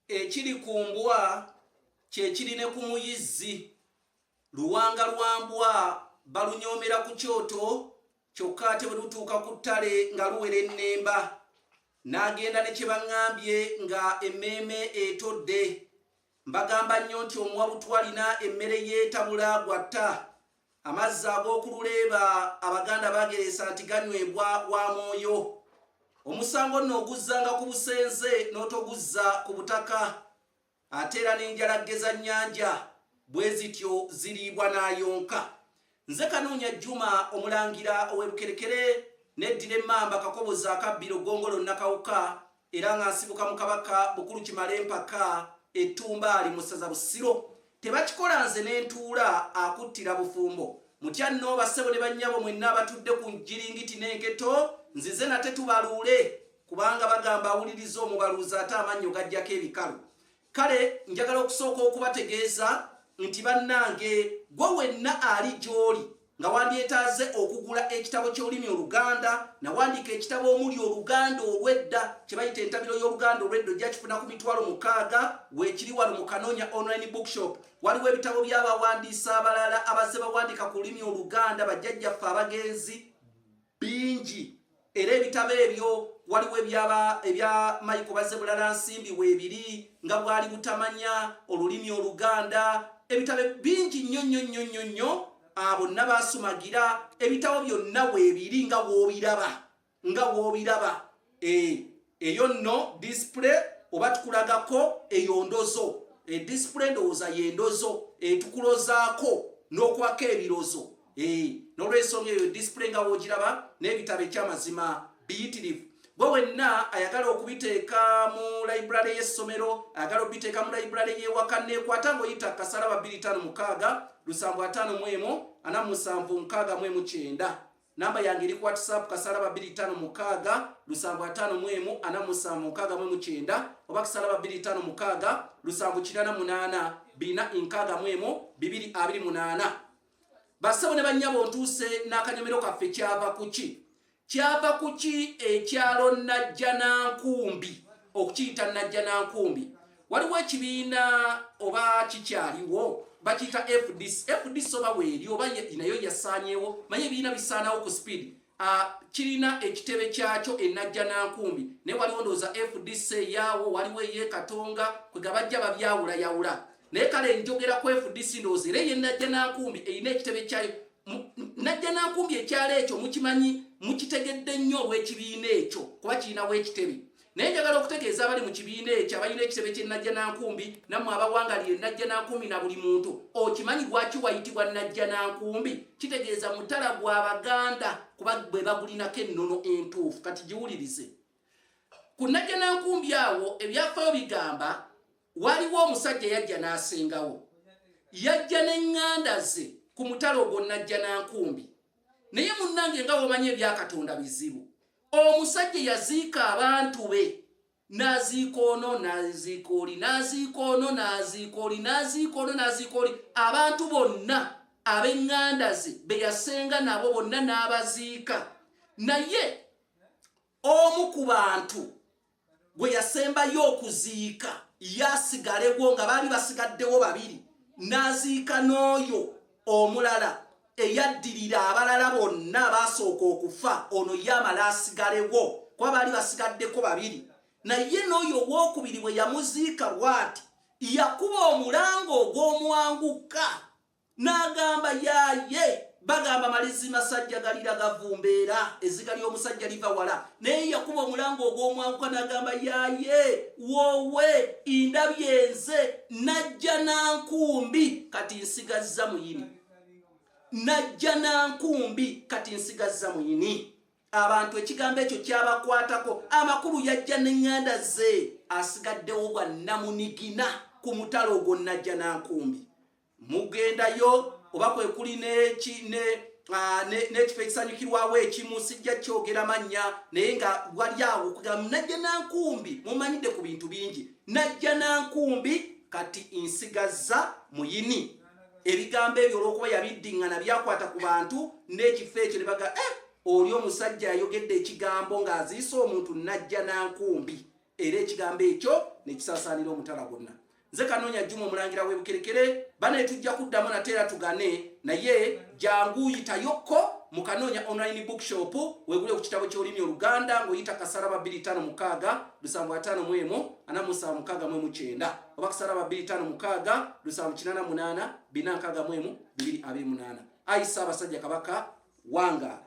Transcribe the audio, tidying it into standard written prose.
ekiri ku mbwa kye kiri ne ku muyizzi. Luwanga lwa mbwa balunyoomera ku kyoto, kyokka ate bwe lutuuka ku ttale nga luwera ennemba. N'agenda ne kye baŋŋambye nga emmeeme etodde. Mbagamba nnyo nti omuwabutu alina emmere yeetabula gwatta. Amazzi ag'okululeeba Abaganda bageresa nti ganywebwa wa mwoyo. Omusango nno oguzzanga ku busenze n'otoguzza ku butaka. Ate era n'enjala ggeza nnyanja bwe zityo ziriibwa n'ayonka. Nze Kanoonya Juma omulangira ow'erukerekere neddira emmamba Kakobozi akabbiro Gongolo Nakawuka era nga nsibuka mu Kabaka Bukulu Kimale Mpaka Ettumbaali mu ssaza Busiro. Tebakikola nze n'entuula akuttira bufumbo. Mutya nno bassebo ne bannyabo mwenna abatudde ku njiringiti n'enketo nzize nate tubaluule kubanga bagamba awuliriza omubaluuza ate amannyo gajjako ebikalu. Kale njagala okusooka okubategeeza nti bannange gwe wenna ali gy'oli nga wandyetaaze okugula ekitabo ky'olulimi Oluganda nawandiika ekitabo omuli Oluganda olw'edda kye bayita entabiro y'Oluganda olw'edda ojja kifuna ku mitwalo 6 weekiri wano mu Kanoonya online bookshop. Waliwo ebitabo by'abawandiisi abalala abazze bawandiika ku lulimi Oluganda bajjajjaffe abagenzi bingi. Era ebitabo ebyo waliwo ebya Michael Bazebulala Nsimbi weebiri nga bwali butamanya olulimi Oluganda. Ebitabo bingi nnyo bonna baasumagira ebitabo byonna weebiri nga woobiraba. Eyo nno display oba tukulagako eyo ndozo. Display ndowooza y'endozo tukulozaako n'okwako ebirozo. N'olw'ensonga eyo display nga woogiraba n'ebitabo ekyamazima biyitirivu. Gwe wenna ayagala okubiteeka mu library y'essomero, ayagala okubiteeka mu library y'ewaka neekwata ng'oyita kasaraba 256 751 4769. Namba yange eri ku WhatsApp kasaraba 256 751 4769 oba kasaraba 256 798 228. Bassebo ne bannyabo ntuuse n'akanyomero kaffe kyava kuki ekyalo Najjanankumbi okukiyita Najjanankumbi. Waliwo ekibiina oba kikyaliwo bakiyita FDC oba weeri oba nayo yasaanyeewo manye ebibiina bisaanawo ku speed. Kirina ekitebe kyakyo e Najjanankumbi naye waliwo ndowooza FDC eyaawo waliwo ey'e Katonga kwe gabajja babyawulayawula. Naye kale njogera ku FDC ndowooza era ye Najjanankumbi erina ekitebe kyayo. Najjanankumbi ekyalo ekyo mukimanyi mukitegedde nnyo olw'ekibiina ekyo kuba kirinawo ekitebe. Naye njagala okutegeeza abali mu kibiina ekyo abalina ekitebe ky'e Najjanankumbi nammwe abawangaliye Najjanankumbi na buli muntu okimanyi lwaki wayitibwa Najjanankumbi? Kitegeeza mutala gw'Abaganda kuba bwe bagulinako ennono entuufu. Kati giwulirize. Ku Najjanankumbi awo ebyafaayo bigamba waliwo omusajja yajja n'asengawo. Yajja n'eŋŋanda ze ku mutalo ogwo Najjanankumbi. Naye munnange nga bw'omanyi ebya Katonda bizibu. Omusajja yaziika abantu be. N'aziika ono n'aziika oli, n'aziika ono n'aziika oli, n'aziika ono n'aziika oli. Abantu bonna ab'eŋŋanda ze be yasenga nabo bonna n'abaziika. Naye omu ku bantu gwe yasembayo okuziika yasigalewo nga baali basigaddewo 2. N'aziika n'oyo omulala eyaddirira abalala bonna basooka okufa. Ono yamala asigalewo kuba baali basigaddeko 2. Naye n'oyo owookubiri bwe yamuziika bw'ati yakuba omulango ogw'omuwanguka n'agamba yaaye bagamba malizi masajja galira gavumbeera ezziga ly'omusajja liva wala. Naye yakuba omulango ogw'omwanguka n'agamba yaaye woowe indabye nze Najjanankumbi kati nsigazza muyini. Najjanankumbi kati nsigazza muyini. Abantu ekigambo ekyo kyabakwatako. Amakulu yajja n'eŋŋanda ze asigaddewo bwa namunigina ku mutalo ogwo Najjanankumbi. Mugendayo oba kwe kuli n'ekifo ekisanyukirwawo ekimu sijja kyogera mannya naye nga wali awo okugamba Najjanankumbi mumanyidde ku bintu bingi. Najjanankumbi kati nsigazza muyini. Ebigambo ebyo olw'okuba yabiddiŋŋana byakwata ku bantu n'ekifo ekyo ne baga oli omusajja ayogedde ekigambo ng'aziisa omuntu Najjanankumbi. era ekigambo ekyo nekisaasaanira omutala gwonna. Nze Kanoonya Juma omulangira w'Ebukerekere, bane tujja kuddamu nate era tugane naye jangu yitayokko mu Kanoonya online bookshop wegule ku kitabo ky'olulimi Oluganda ng'oyita kasaraba 256 751 476 oba kasaraba 256 788 461 228. Ayi Ssaabasajja Kabaka wanga